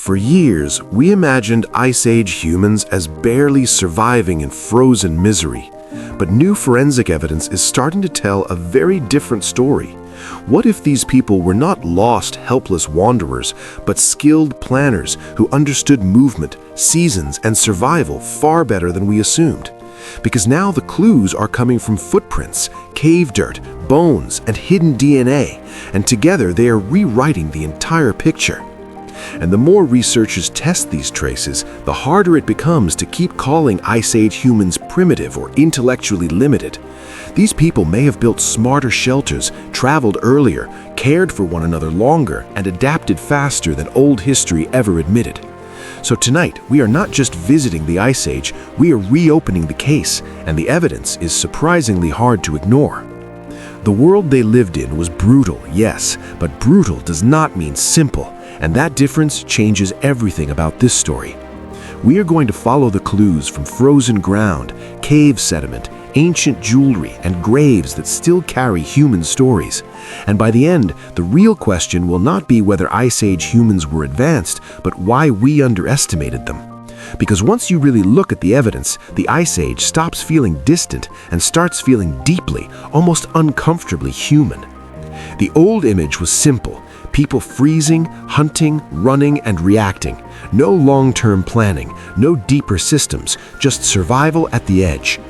For years, we imagined Ice Age humans as barely surviving in frozen misery. But new forensic evidence is starting to tell a very different story. What if these people were not lost, helpless wanderers, but skilled planners who understood movement, seasons, and survival far better than we assumed? Because now the clues are coming from footprints, cave dirt, bones, and hidden DNA, and together they are rewriting the entire picture. And the more researchers test these traces, the harder it becomes to keep calling Ice Age humans primitive or intellectually limited. These people may have built smarter shelters, traveled earlier, cared for one another longer, and adapted faster than old history ever admitted. So tonight, we are not just visiting the Ice Age, we are reopening the case, and the evidence is surprisingly hard to ignore. The world they lived in was brutal, yes, but brutal does not mean simple, and that difference changes everything about this story. We are going to follow the clues from frozen ground, cave sediment, ancient jewelry, and graves that still carry human stories. And by the end, the real question will not be whether Ice Age humans were advanced, but why we underestimated them. Because once you really look at the evidence, the Ice Age stops feeling distant and starts feeling deeply, almost uncomfortably human. The old image was simple: people freezing, hunting, running, and reacting. No long-term planning, no deeper systems, just survival at the edge.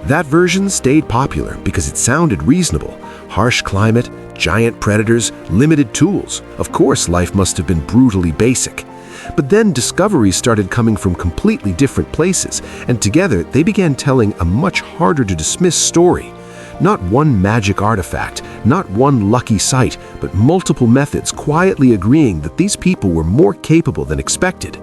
That version stayed popular because it sounded reasonable. Harsh climate, giant predators, limited tools. Of course, life must have been brutally basic. But then discoveries started coming from completely different places, and together they began telling a much harder to dismiss story. Not one magic artifact, not one lucky site, but multiple methods quietly agreeing that these people were more capable than expected.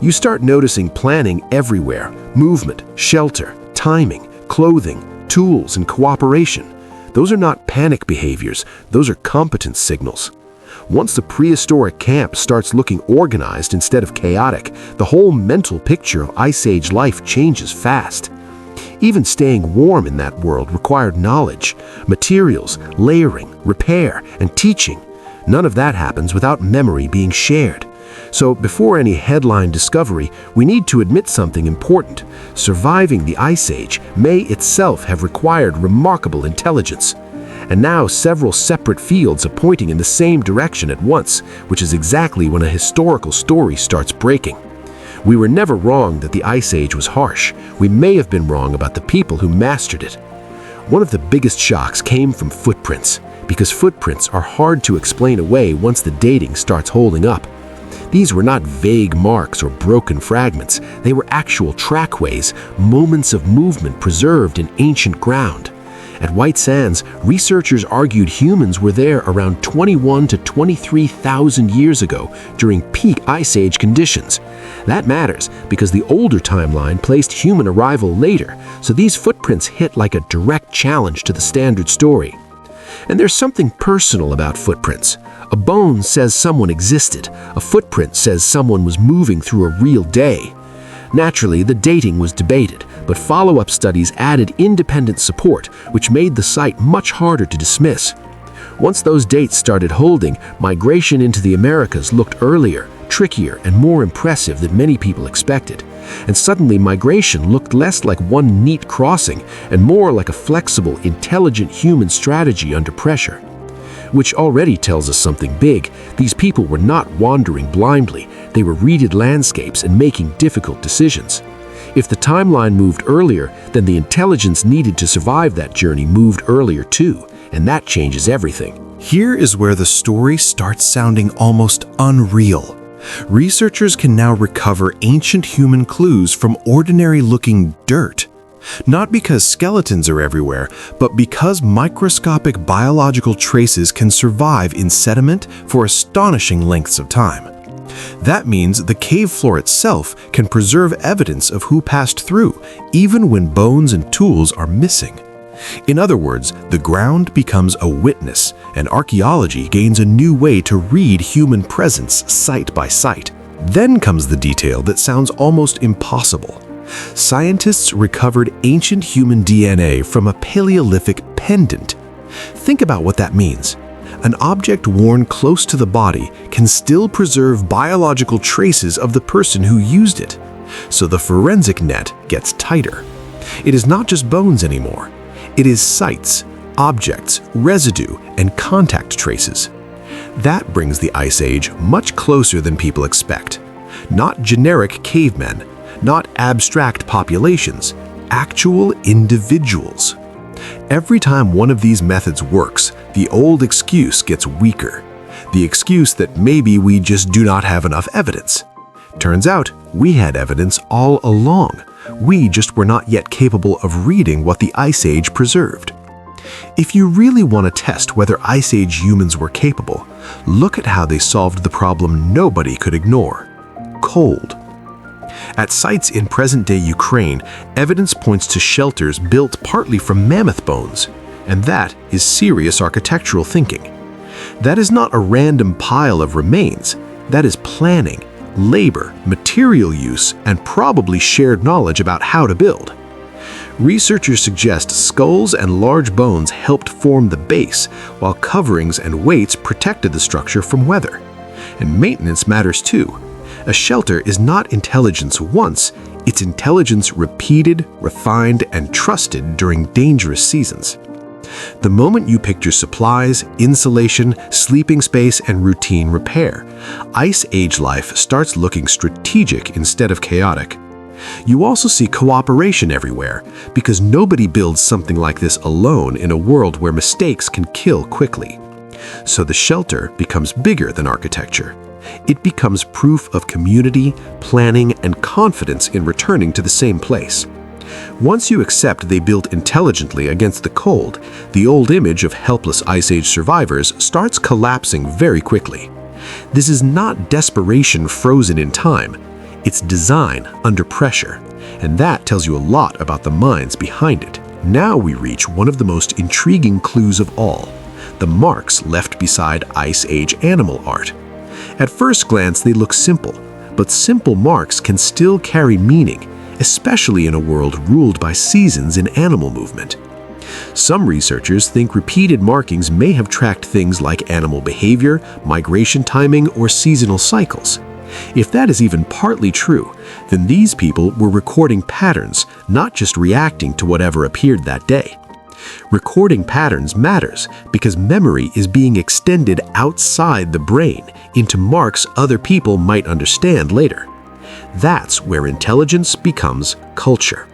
You start noticing planning everywhere: movement, shelter, timing, clothing, tools, and cooperation. Those are not panic behaviors, those are competence signals. Once the prehistoric camp starts looking organized instead of chaotic, the whole mental picture of Ice Age life changes fast. Even staying warm in that world required knowledge, materials, layering, repair, and teaching. None of that happens without memory being shared. So before any headline discovery, we need to admit something important. Surviving the Ice Age may itself have required remarkable intelligence. And now several separate fields are pointing in the same direction at once, which is exactly when a historical story starts breaking. We were never wrong that the Ice Age was harsh. We may have been wrong about the people who mastered it. One of the biggest shocks came from footprints, because footprints are hard to explain away once the dating starts holding up. These were not vague marks or broken fragments. They were actual trackways, moments of movement preserved in ancient ground. At White Sands, researchers argued humans were there around 21 to 23,000 years ago during peak Ice Age conditions. That matters because the older timeline placed human arrival later, so these footprints hit like a direct challenge to the standard story. And there's something personal about footprints. A bone says someone existed. A footprint says someone was moving through a real day. Naturally, the dating was debated, but follow-up studies added independent support, which made the site much harder to dismiss. Once those dates started holding, migration into the Americas looked earlier, trickier, and more impressive than many people expected. And suddenly migration looked less like one neat crossing and more like a flexible, intelligent human strategy under pressure. Which already tells us something big. These people were not wandering blindly. They were reading landscapes and making difficult decisions. If the timeline moved earlier, then the intelligence needed to survive that journey moved earlier too, and that changes everything. Here is where the story starts sounding almost unreal. Researchers can now recover ancient human clues from ordinary-looking dirt. Not because skeletons are everywhere, but because microscopic biological traces can survive in sediment for astonishing lengths of time. That means the cave floor itself can preserve evidence of who passed through, even when bones and tools are missing. In other words, the ground becomes a witness, and archaeology gains a new way to read human presence site by site. Then comes the detail that sounds almost impossible. Scientists recovered ancient human DNA from a Paleolithic pendant. Think about what that means. An object worn close to the body can still preserve biological traces of the person who used it, so the forensic net gets tighter. It is not just bones anymore. It is sites, objects, residue, and contact traces. That brings the Ice Age much closer than people expect. Not generic cavemen, not abstract populations, actual individuals. Every time one of these methods works, the old excuse gets weaker. The excuse that maybe we just do not have enough evidence. Turns out, we had evidence all along. We just were not yet capable of reading what the Ice Age preserved. If you really want to test whether Ice Age humans were capable, look at how they solved the problem nobody could ignore: cold. At sites in present-day Ukraine, evidence points to shelters built partly from mammoth bones, and that is serious architectural thinking. That is not a random pile of remains. That is planning, labor, material use, and probably shared knowledge about how to build. Researchers suggest skulls and large bones helped form the base, while coverings and weights protected the structure from weather. And maintenance matters too. A shelter is not intelligence once, it's intelligence repeated, refined, and trusted during dangerous seasons. The moment you picture supplies, insulation, sleeping space, and routine repair, Ice Age life starts looking strategic instead of chaotic. You also see cooperation everywhere, because nobody builds something like this alone in a world where mistakes can kill quickly. So the shelter becomes bigger than architecture. It becomes proof of community, planning, and confidence in returning to the same place. Once you accept they built intelligently against the cold, the old image of helpless Ice Age survivors starts collapsing very quickly. This is not desperation frozen in time. It's design under pressure, and that tells you a lot about the minds behind it. Now we reach one of the most intriguing clues of all: the marks left beside Ice Age animal art. At first glance, they look simple, but simple marks can still carry meaning, especially in a world ruled by seasons in animal movement. Some researchers think repeated markings may have tracked things like animal behavior, migration timing, or seasonal cycles. If that is even partly true, then these people were recording patterns, not just reacting to whatever appeared that day. Recording patterns matters because memory is being extended outside the brain into marks other people might understand later. That's where intelligence becomes culture.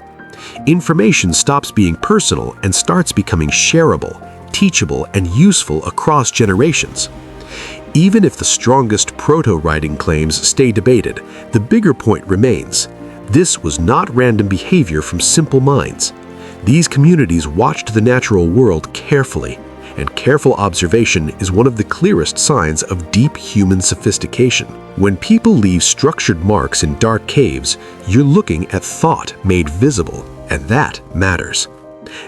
Information stops being personal and starts becoming shareable, teachable, and useful across generations. Even if the strongest proto-writing claims stay debated, the bigger point remains. This was not random behavior from simple minds. These communities watched the natural world carefully, and careful observation is one of the clearest signs of deep human sophistication. When people leave structured marks in dark caves, you're looking at thought made visible, and that matters.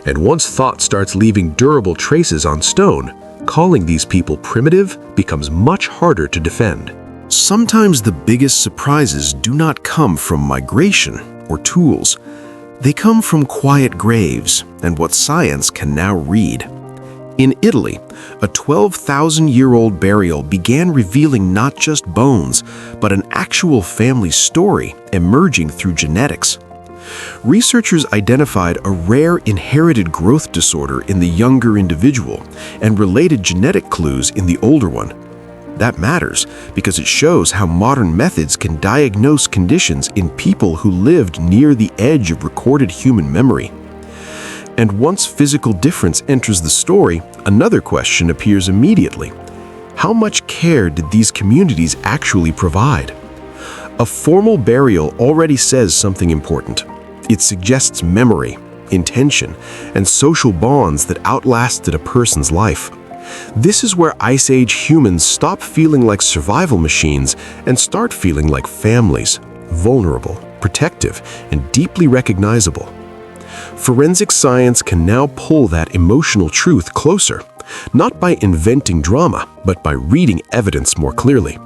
And once thought starts leaving durable traces on stone, calling these people primitive becomes much harder to defend. Sometimes the biggest surprises do not come from migration or tools. They come from quiet graves and what science can now read. In Italy, a 12,000-year-old burial began revealing not just bones, but an actual family story emerging through genetics. Researchers identified a rare inherited growth disorder in the younger individual and related genetic clues in the older one. That matters because it shows how modern methods can diagnose conditions in people who lived near the edge of recorded human memory. And once physical difference enters the story, another question appears immediately. How much care did these communities actually provide? A formal burial already says something important. It suggests memory, intention, and social bonds that outlasted a person's life. This is where Ice Age humans stop feeling like survival machines and start feeling like families, vulnerable, protective, and deeply recognizable. Forensic science can now pull that emotional truth closer, not by inventing drama, but by reading evidence more clearly.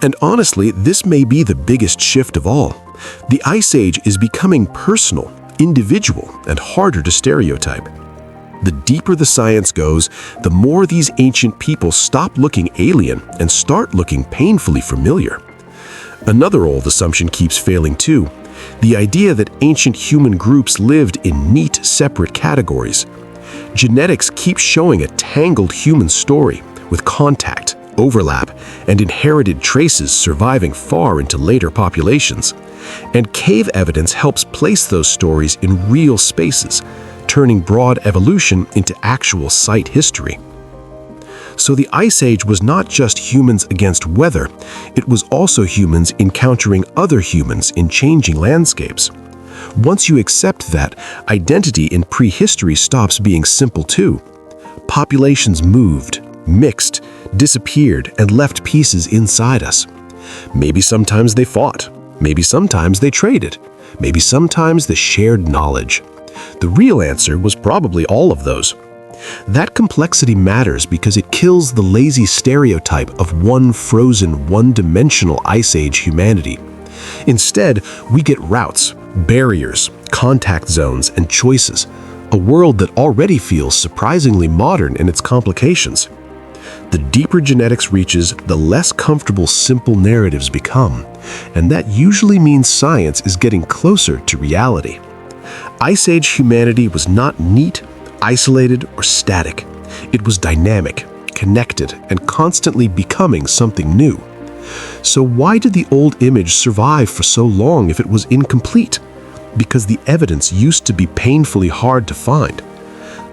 And honestly, this may be the biggest shift of all. The Ice Age is becoming personal, individual, and harder to stereotype. The deeper the science goes, the more these ancient people stop looking alien and start looking painfully familiar. Another old assumption keeps failing too: the idea that ancient human groups lived in neat, separate categories. Genetics keeps showing a tangled human story, with contact, overlap, and inherited traces surviving far into later populations. And cave evidence helps place those stories in real spaces, turning broad evolution into actual site history. So the Ice Age was not just humans against weather, it was also humans encountering other humans in changing landscapes. Once you accept that, identity in prehistory stops being simple too. Populations moved, mixed, disappeared, and left pieces inside us. Maybe sometimes they fought, maybe sometimes they traded, maybe sometimes they shared knowledge. The real answer was probably all of those. That complexity matters because it kills the lazy stereotype of one frozen, one-dimensional Ice Age humanity. Instead, we get routes, barriers, contact zones, and choices, a world that already feels surprisingly modern in its complications. The deeper genetics reaches, the less comfortable simple narratives become, and that usually means science is getting closer to reality. Ice Age humanity was not neat, isolated, or static. It was dynamic, connected, and constantly becoming something new. So why did the old image survive for so long if it was incomplete? Because the evidence used to be painfully hard to find.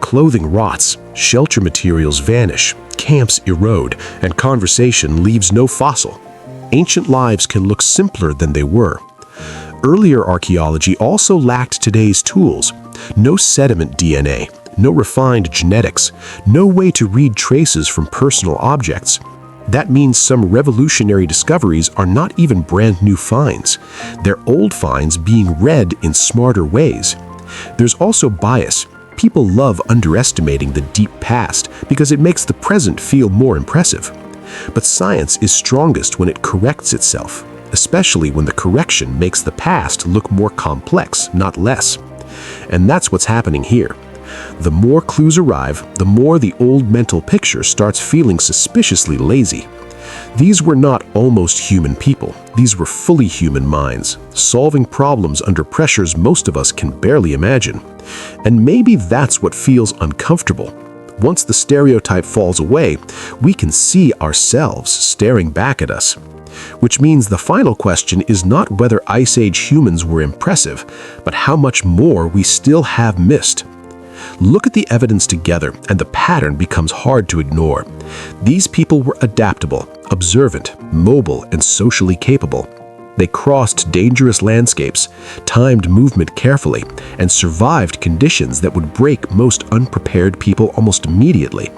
Clothing rots, shelter materials vanish, camps erode, and conversation leaves no fossil. Ancient lives can look simpler than they were. Earlier archaeology also lacked today's tools. No sediment DNA, no refined genetics, no way to read traces from personal objects. That means some revolutionary discoveries are not even brand new finds. They're old finds being read in smarter ways. There's also bias. People love underestimating the deep past because it makes the present feel more impressive. But science is strongest when it corrects itself, especially when the correction makes the past look more complex, not less. And that's what's happening here. The more clues arrive, the more the old mental picture starts feeling suspiciously lazy. These were not almost human people. These were fully human minds, solving problems under pressures most of us can barely imagine. And maybe that's what feels uncomfortable. Once the stereotype falls away, we can see ourselves staring back at us. Which means the final question is not whether Ice Age humans were impressive, but how much more we still have missed. Look at the evidence together, and the pattern becomes hard to ignore. These people were adaptable, observant, mobile, and socially capable. They crossed dangerous landscapes, timed movement carefully, and survived conditions that would break most unprepared people almost immediately.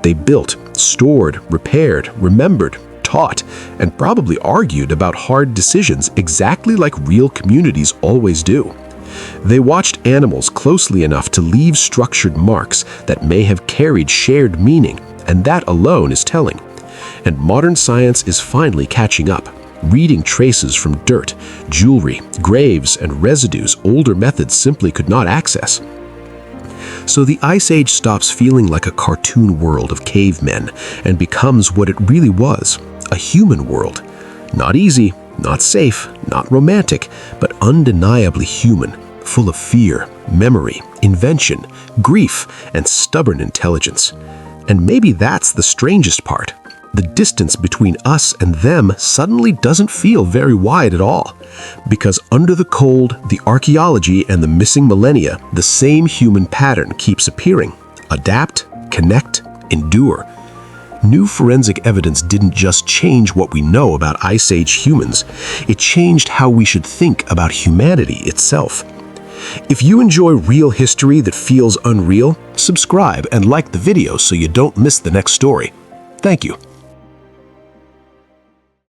They built, stored, repaired, remembered, taught, and probably argued about hard decisions exactly like real communities always do. They watched animals closely enough to leave structured marks that may have carried shared meaning, and that alone is telling. And modern science is finally catching up, reading traces from dirt, jewelry, graves, and residues older methods simply could not access. So the Ice Age stops feeling like a cartoon world of cavemen and becomes what it really was, a human world. Not easy, not safe, not romantic, but undeniably human, full of fear, memory, invention, grief, and stubborn intelligence. And maybe that's the strangest part. The distance between us and them suddenly doesn't feel very wide at all. Because under the cold, the archaeology, and the missing millennia, the same human pattern keeps appearing. Adapt, connect, endure. New forensic evidence didn't just change what we know about Ice Age humans, it changed how we should think about humanity itself. If you enjoy real history that feels unreal, subscribe and like the video so you don't miss the next story. Thank you.